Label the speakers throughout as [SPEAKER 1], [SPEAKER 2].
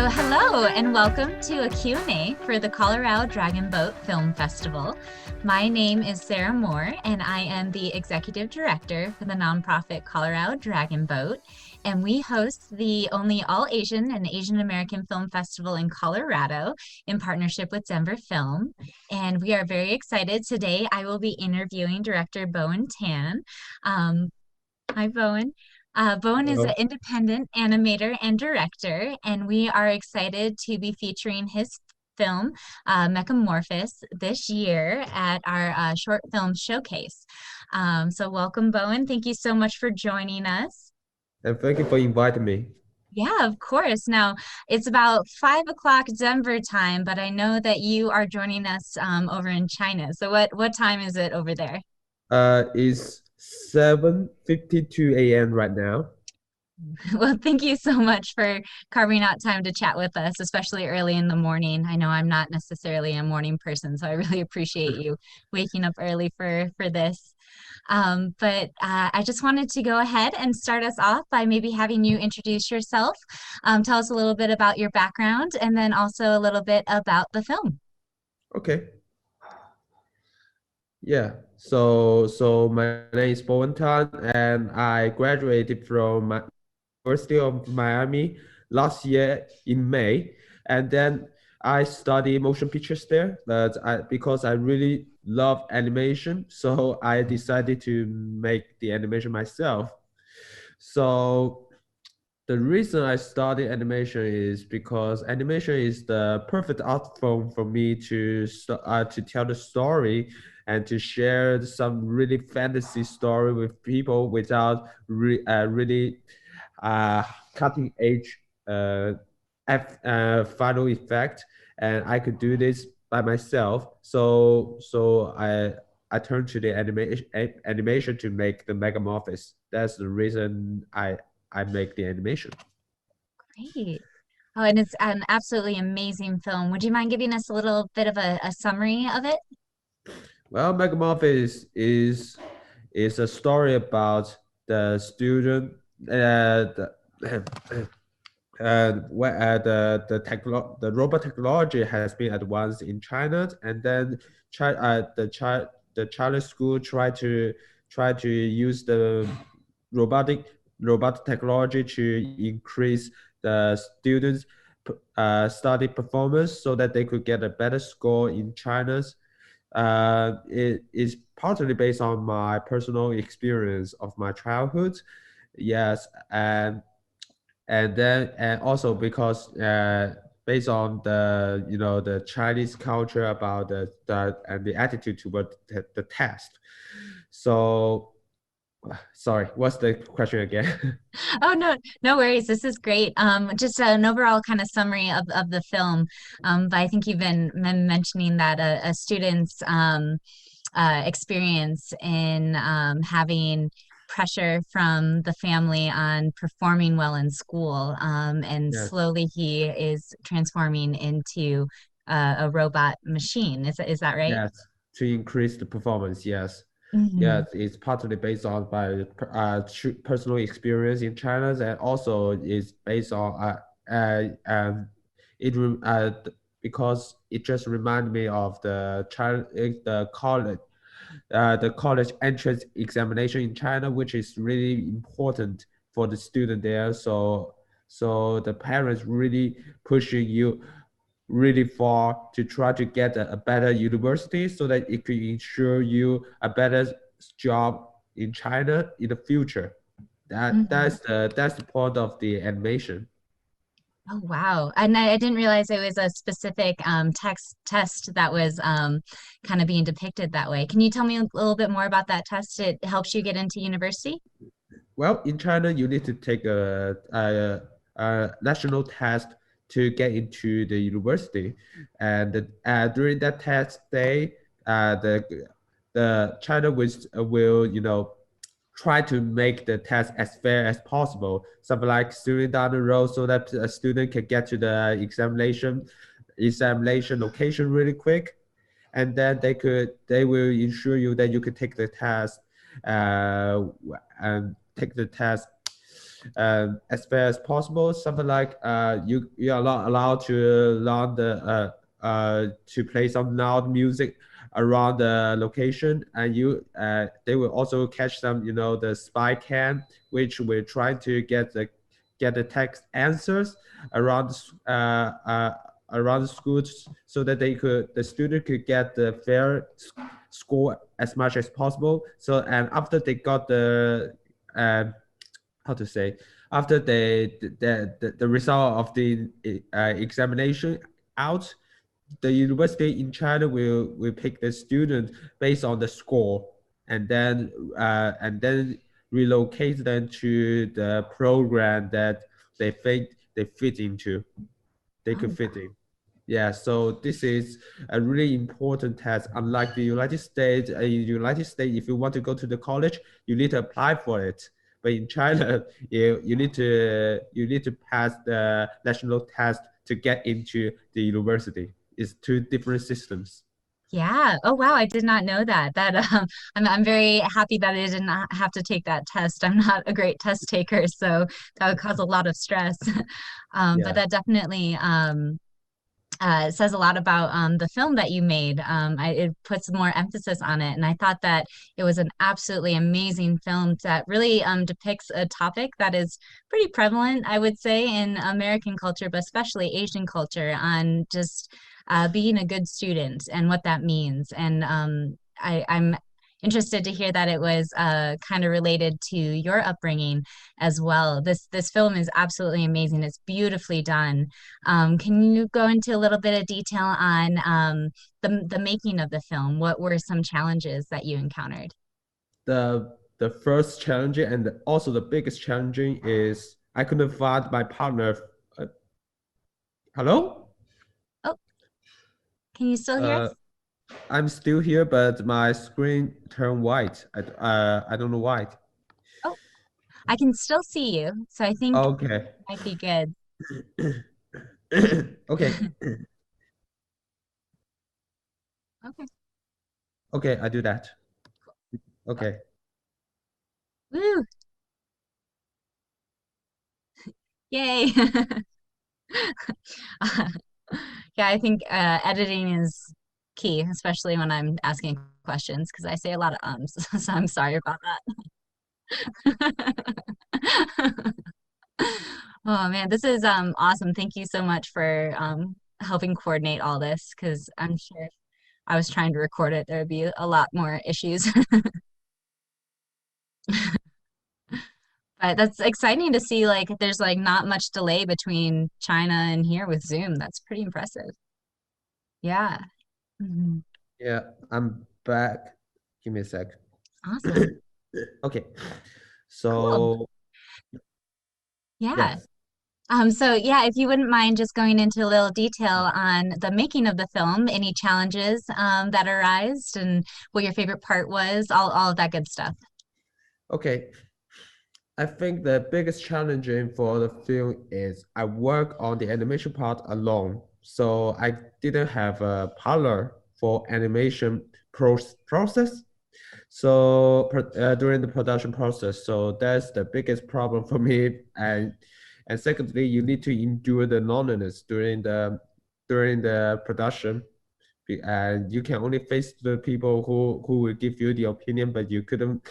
[SPEAKER 1] So hello and welcome to a Q&A for the Colorado Dragon Boat Film Festival. My name is Sara Moore and I am the Executive Director for the nonprofit Colorado Dragon Boat, and we host the only all-Asian and Asian American film festival in Colorado in partnership with Denver Film. And we are very excited. Today I will be interviewing director Bowen Tan. Hi, Bowen. Bowen is an
[SPEAKER 2] Hello.
[SPEAKER 1] independent animator and director, and we are excited to be featuring his film, Metamorphosis, this year at our short film showcase. So welcome, Bowen. Thank you so much for joining us.
[SPEAKER 2] And thank you for inviting me.
[SPEAKER 1] Yeah, of course. Now, it's about 5 o'clock Denver time, but I know that you are joining us over in China. So what time is it over there?
[SPEAKER 2] It's 7:52 a.m. right now.
[SPEAKER 1] Well, thank you so much for carving out time to chat with us, especially early in the morning. I know I'm not necessarily a morning person, so I really appreciate you waking up early for this. But I just wanted to go ahead and start us off by maybe having you introduce yourself, tell us a little bit about your background, and then also a little bit about the film.
[SPEAKER 2] Okay. Yeah. So my name is Bowen Tan, and I graduated from University of Miami last year in May, and then I study motion pictures there. But because I really love animation, so I decided to make the animation myself. So the reason I studied animation is because animation is the perfect art form for me to tell the story and to share some really fantasy story with people without really uh, cutting edge uh, final effect. And I could do this by myself. So I turned to the animation to make the megamorphosis. That's the reason I make the animation.
[SPEAKER 1] Great. Oh, and it's an absolutely amazing film. Would you mind giving us a little bit of a summary of it?
[SPEAKER 2] Well, megamorphosis is a story about the student the, where the robot technology has been advanced in China, and then the Chinese school try to use the robotic robotic technology to increase the students' study performance so that they could get a better score in China's. It is partly based on my personal experience of my childhood. Yes, and also because based on the Chinese culture about the and the attitude toward the test. So sorry, what's the question again?
[SPEAKER 1] Oh, no, no worries. This is great. Just an overall kind of summary of the film. But I think you've been mentioning that a student's experience in having pressure from the family on performing well in school, and
[SPEAKER 2] Yes,
[SPEAKER 1] slowly he is transforming into a robot machine. Is that right?
[SPEAKER 2] yes, to increase the performance. Yes.
[SPEAKER 1] Hmm.
[SPEAKER 2] Yes, it's partly based on my personal experience in China, and also is based on it because it just reminded me of the college entrance examination in China, which is really important for the student there. So the parents really pushing you really far to try to get a better university so that it could ensure you a better job in China in the future. That's the point of the animation.
[SPEAKER 1] Oh, wow. And I didn't realize it was a specific text test that was kind of being depicted that way. Can you tell me a little bit more about that test? It helps you get into university?
[SPEAKER 2] Well, in China, you need to take a national test to get into the university, and during that test day, the China will try to make the test as fair as possible. Something like student down the road so that a student can get to the examination location really quick, and then they will ensure you that you can take the test and take the test as far as possible. Something like you are not allowed to learn to play some loud music around the location, and they will also catch some the spy cam, which we're trying to get the text answers around around the schools so that the student could get the fair score as much as possible. So and after they got the how to say after the result of the examination out, the university in China will pick the student based on the score, and then relocate them to the program that they think they fit into, they could
[SPEAKER 1] Oh,
[SPEAKER 2] fit in. Yeah, so this is a really important test. Unlike the United States, in the United States, if you want to go to the college, you need to apply for it. But in China, you need to pass the national test to get into the university. It's two different systems.
[SPEAKER 1] yeah. Oh, wow. I did not know that. I'm very happy that I did not have to take that test. I'm not a great test taker, so that would cause a lot of stress. But
[SPEAKER 2] Yeah.
[SPEAKER 1] that definitely it says a lot about the film that you made. It puts more emphasis on it, and I thought that it was an absolutely amazing film that really depicts a topic that is pretty prevalent, I would say, in American culture, but especially Asian culture, on just being a good student and what that means. And I'm interested to hear that it was kind of related to your upbringing as well. This film is absolutely amazing. It's beautifully done. Can you go into a little bit of detail on the making of the film? What were some challenges that you encountered?
[SPEAKER 2] The first challenging and also the biggest challenging is I couldn't find my partner. Uh, Hello?
[SPEAKER 1] Oh, can you still hear
[SPEAKER 2] Uh,
[SPEAKER 1] us?
[SPEAKER 2] I'm still here, but my screen turned white. I don't know why.
[SPEAKER 1] Oh, I can still see you, so I think it
[SPEAKER 2] Okay.
[SPEAKER 1] might be good.
[SPEAKER 2] Okay.
[SPEAKER 1] Okay.
[SPEAKER 2] Okay, I do that. Okay.
[SPEAKER 1] Woo! Yay! Yeah, I think editing is key, especially when I'm asking questions because I say a lot of ums. So I'm sorry about that. Oh man, this is awesome. Thank you so much for helping coordinate all this because I'm sure if I was trying to record it, there would be a lot more issues. But that's exciting to see like there's like not much delay between China and here with Zoom. That's pretty impressive. Yeah. Mhm.
[SPEAKER 2] Yeah, I'm back. Give me a sec.
[SPEAKER 1] Awesome.
[SPEAKER 2] Okay.
[SPEAKER 1] Cool.
[SPEAKER 2] So,
[SPEAKER 1] Yeah.
[SPEAKER 2] yes.
[SPEAKER 1] So yeah, if you wouldn't mind just going into a little detail on the making of the film, any challenges that arised and what your favorite part was, all of that good stuff.
[SPEAKER 2] Okay. I think the biggest challenging for the film is I work on the animation part alone. So I didn't have a partner for animation process. So during the production process, so that's the biggest problem for me. And secondly, you need to endure the loneliness during the production, and you can only face the people who will give you the opinion, but you couldn't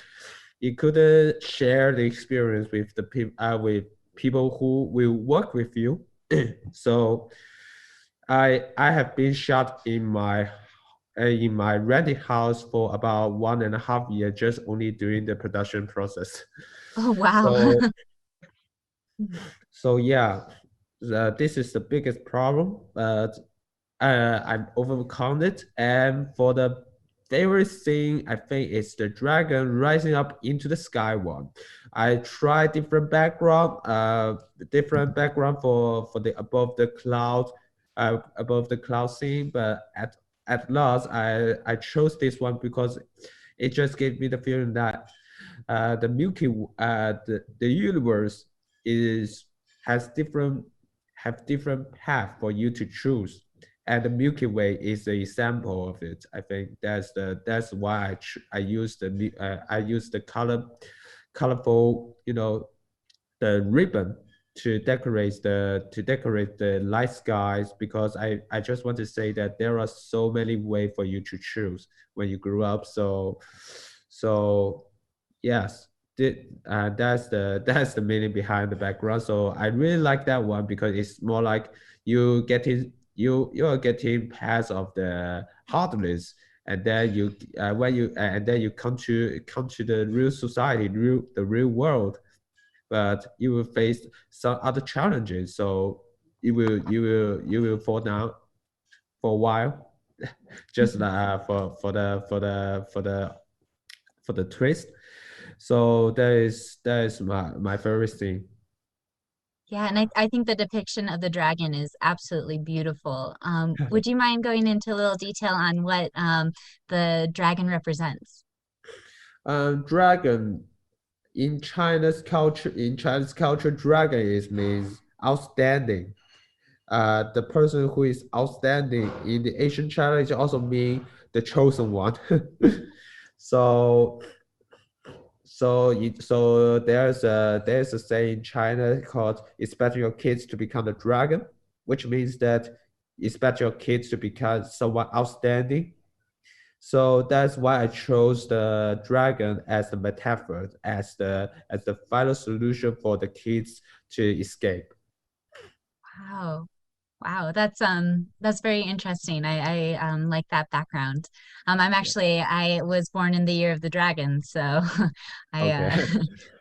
[SPEAKER 2] share the experience with with people who will work with you. So I have been shot in my rented house for about 1.5 years, just only during the production process.
[SPEAKER 1] Oh, wow.
[SPEAKER 2] So so yeah, this is the biggest problem, but I've overcome it. And for the favorite thing, I think it's the dragon rising up into the sky one. I tried different background for the above the cloud scene, but at last I chose this one because it just gave me the feeling that the universe is has different have different path for you to choose, and the Milky Way is the example of it. I think that's why I use the colorful the ribbon to decorate the night skies, because I just want to say that there are so many ways for you to choose when you grew up. So yes, that's the that's the meaning behind the background. So I really like that one because it's more like you are getting parts of the hardness, and then you when you and then you come to the real society, the real world, but you will face some other challenges. So you will fall down for a while, just for the twist. So that is my favorite thing.
[SPEAKER 1] Yeah, and I think the depiction of the dragon is absolutely beautiful. Would you mind going into a little detail on what the dragon represents?
[SPEAKER 2] Dragon in Chinese culture, dragon is means outstanding. The person who is outstanding in the Asian China is also mean the chosen one. so so there's a saying in China called "expect your kids to become a dragon," which means that expect your kids to become someone outstanding. So that's why I chose the dragon as the metaphor, as the final solution for the kids to escape.
[SPEAKER 1] Wow. Wow, that's very interesting. I like that background.
[SPEAKER 2] Yeah.
[SPEAKER 1] I was born in the year of the dragon, so I
[SPEAKER 2] Okay.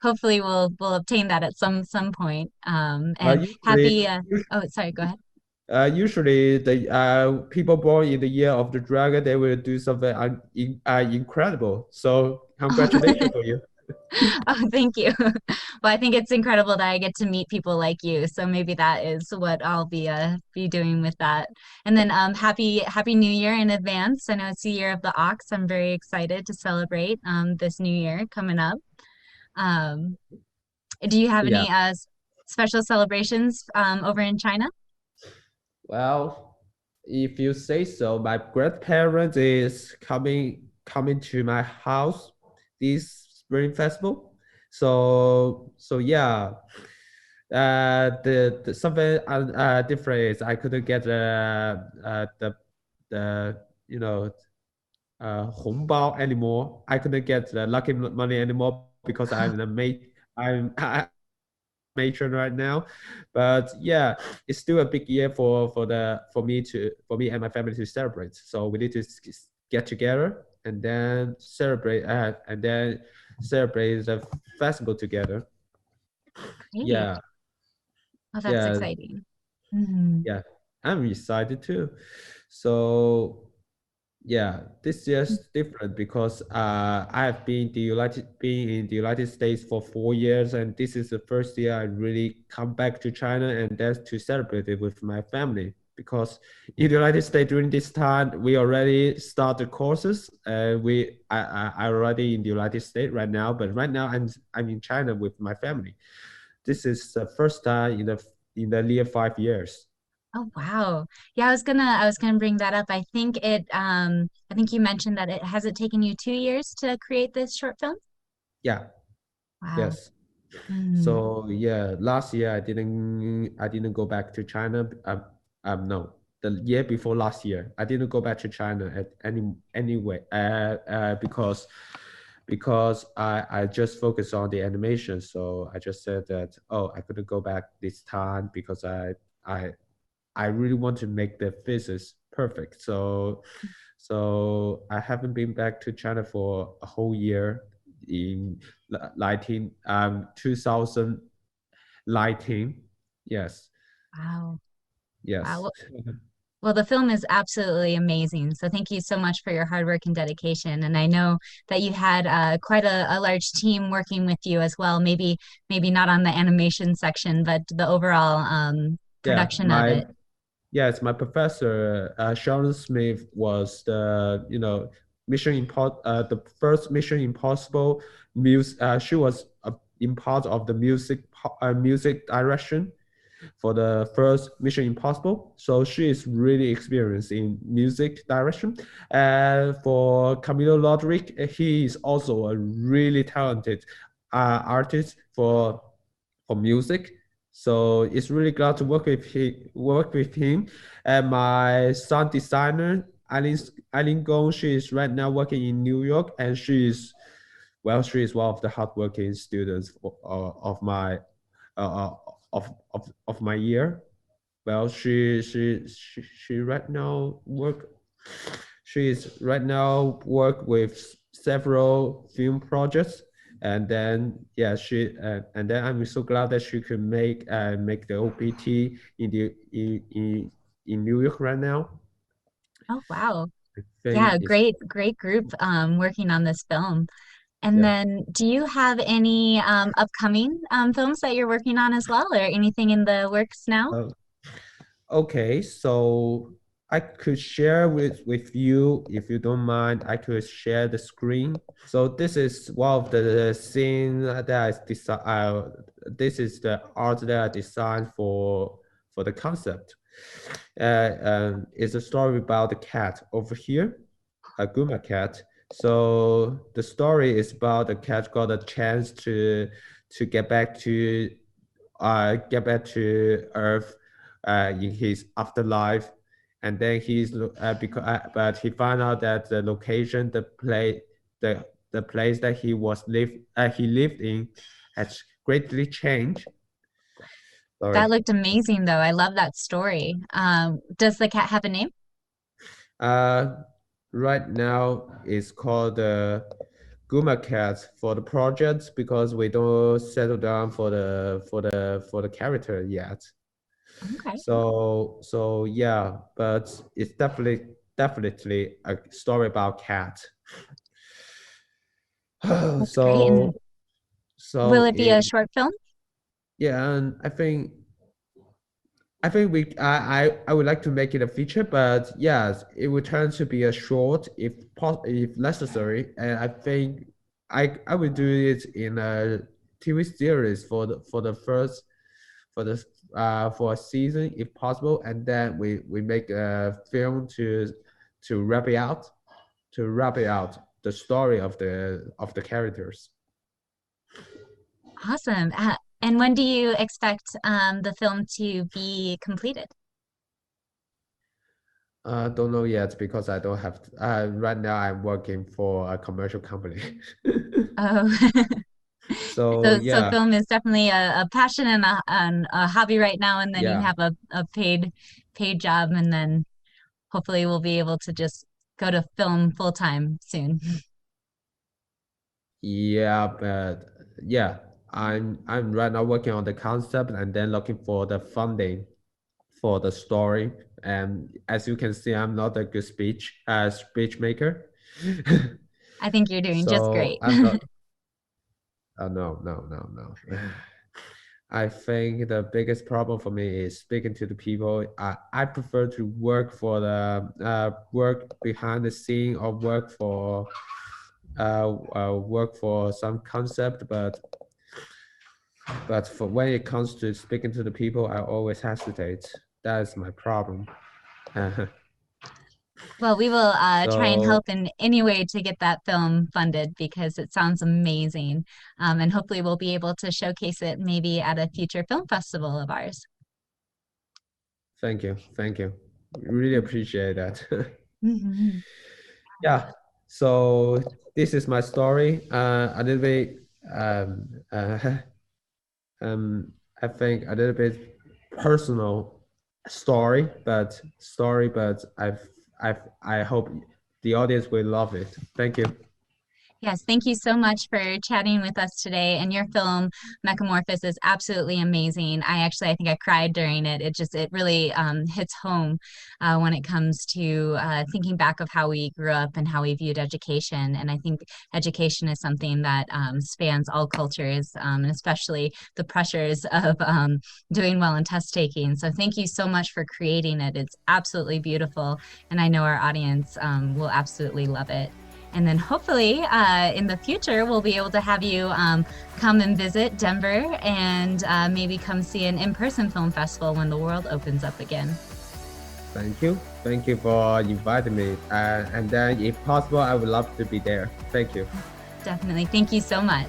[SPEAKER 1] hopefully will obtain that at some point.
[SPEAKER 2] Uh,
[SPEAKER 1] And happy
[SPEAKER 2] usually,
[SPEAKER 1] oh sorry, go ahead.
[SPEAKER 2] usually the people born in the year of the dragon, they will do something incredible. So congratulations for you.
[SPEAKER 1] Oh, thank you. Well, I think it's incredible that I get to meet people like you. So maybe that is what I'll be doing with that. And then happy New Year in advance. I know it's the year of the ox. I'm very excited to celebrate this new year coming up. Um, do you have
[SPEAKER 2] Yeah.
[SPEAKER 1] any special celebrations over in China?
[SPEAKER 2] Well, if you say so, my grandparents is coming to my house this spring festival. So yeah, the something different is I couldn't get the you know 红包 anymore. I couldn't get the lucky money anymore because I'm the mate. I matron right now. But yeah, it's still a big year for me and my family to celebrate. So we need to get together and then celebrate the festival together.
[SPEAKER 1] Great.
[SPEAKER 2] Yeah,
[SPEAKER 1] Oh, that's
[SPEAKER 2] yeah,
[SPEAKER 1] exciting. Mhm.
[SPEAKER 2] yeah. I'm excited too. So yeah, this year's different because I have been in the United States for 4 years, and this is the first year I really come back to China, and that's to celebrate it with my family. Because in the United States during this time, we already started courses. I already in the United States right now, but right now I'm in China with my family. This is the first time in the near 5 years.
[SPEAKER 1] Oh wow. Yeah, I was gonna bring that up. I think you mentioned that it has it taken you 2 years to create this short film?
[SPEAKER 2] Yeah,
[SPEAKER 1] Wow.
[SPEAKER 2] yes.
[SPEAKER 1] Mm.
[SPEAKER 2] So yeah, last year I didn't go back to China. No, the year before last year I didn't go back to China at anyway. Because I just focused on the animation. So I just said that I couldn't go back this time because I I really want to make the physics perfect. So I haven't been back to China for a whole year in 2019. Yes,
[SPEAKER 1] Wow. Wow.
[SPEAKER 2] yes.
[SPEAKER 1] Well, the film is absolutely amazing. So thank you so much for your hard work and dedication. And I know that you had quite a large team working with you as well. Maybe not on the animation section, but the overall
[SPEAKER 2] Yeah,
[SPEAKER 1] production of it.
[SPEAKER 2] yes, my professor, Sharon Smith, was the first Mission Impossible music. She was in part of the music direction for the first Mission Impossible. So she is really experienced in music direction. And for Camilo Rodriguez, he is also a really talented artist music. So it's really glad to work with him. And my sound designer, Eileen Gong, she is right now working in New York, and she is one of the hardworking students of my uh, of my year. Well, she right now work. She is right now work with several film projects, and then yeah, and then I'm so glad that she could make the OPT in New York right now.
[SPEAKER 1] Oh, wow.
[SPEAKER 2] I
[SPEAKER 1] Yeah,
[SPEAKER 2] think it's
[SPEAKER 1] great group working on this film. And
[SPEAKER 2] yeah.
[SPEAKER 1] then do you have any upcoming films that you're working on as well, or anything in the works now?
[SPEAKER 2] Uh, Okay, so I could share with you, if you don't mind, I could share the screen. So this is one of the scene that I design. This is the art that I designed for the concept. It's a story about the cat over here, a Goomba cat. So the story is about the cat got a chance to get back to Earth in his afterlife, and then but he found out that the location, the place that he lived in, has greatly changed. Sorry.
[SPEAKER 1] That looked amazing, though. I love that story. Does the cat have a name?
[SPEAKER 2] Uh, right now it's called the Goomba Cats for the project because we don't settle down for the character yet.
[SPEAKER 1] Okay,
[SPEAKER 2] So yeah, but it's definitely a story about cat.
[SPEAKER 1] that's great. And
[SPEAKER 2] So
[SPEAKER 1] will
[SPEAKER 2] so
[SPEAKER 1] it be a
[SPEAKER 2] it
[SPEAKER 1] short film?
[SPEAKER 2] yeah, and I think I would like to make it a feature, but yes, it will turn to be a short if necessary, and I think I will do it in a TV series for a season if possible, and then we make a film to wrap it out the story of the characters.
[SPEAKER 1] Awesome. And when do you expect the film to be completed?
[SPEAKER 2] Don't know yet because I don't have right now I'm working for a commercial company.
[SPEAKER 1] Oh,
[SPEAKER 2] So
[SPEAKER 1] so
[SPEAKER 2] yeah,
[SPEAKER 1] film is definitely a passion and a hobby right now, and then you
[SPEAKER 2] yeah,
[SPEAKER 1] have a paid job, and then hopefully we'll be able to just go to film full time soon.
[SPEAKER 2] yeah, but yeah, I'm right now working on the concept and then looking for the funding for the story. And as you can see, I'm not a good speech maker.
[SPEAKER 1] I think you're doing just
[SPEAKER 2] So
[SPEAKER 1] great.
[SPEAKER 2] I'm not. Oh, no, no, no, no. I think the biggest problem for me is speaking to the people. I prefer to work behind the scene or work for some concept, but for when it comes to speaking to the people, I always hesitate. That is my problem.
[SPEAKER 1] Well, we will try and
[SPEAKER 2] So
[SPEAKER 1] help in any way to get that film funded because it sounds amazing. And hopefully we'll be able to showcase it maybe at a future film festival of ours.
[SPEAKER 2] thank you. Really appreciate that.
[SPEAKER 1] Mhm.
[SPEAKER 2] Yeah. So this is my story. A little bit um uh, um I think a little bit personal but I hope the audience will love it. Thank you.
[SPEAKER 1] Yes, thank you so much for chatting with us today. And your film, Metamorphosis, is absolutely amazing. I think I cried during it. It really hits home when it comes to thinking back of how we grew up and how we viewed education. And I think education is something that spans all cultures, and especially the pressures of doing well in test taking. So thank you so much for creating it. It's absolutely beautiful. And I know our audience will absolutely love it. And then hopefully in the future, we'll be able to have you come and visit Denver and maybe come see an in-person film festival when the world opens up again.
[SPEAKER 2] Thank you. Thank you for inviting me. And then if possible, I would love to be there. Thank you.
[SPEAKER 1] Definitely. Thank you so much.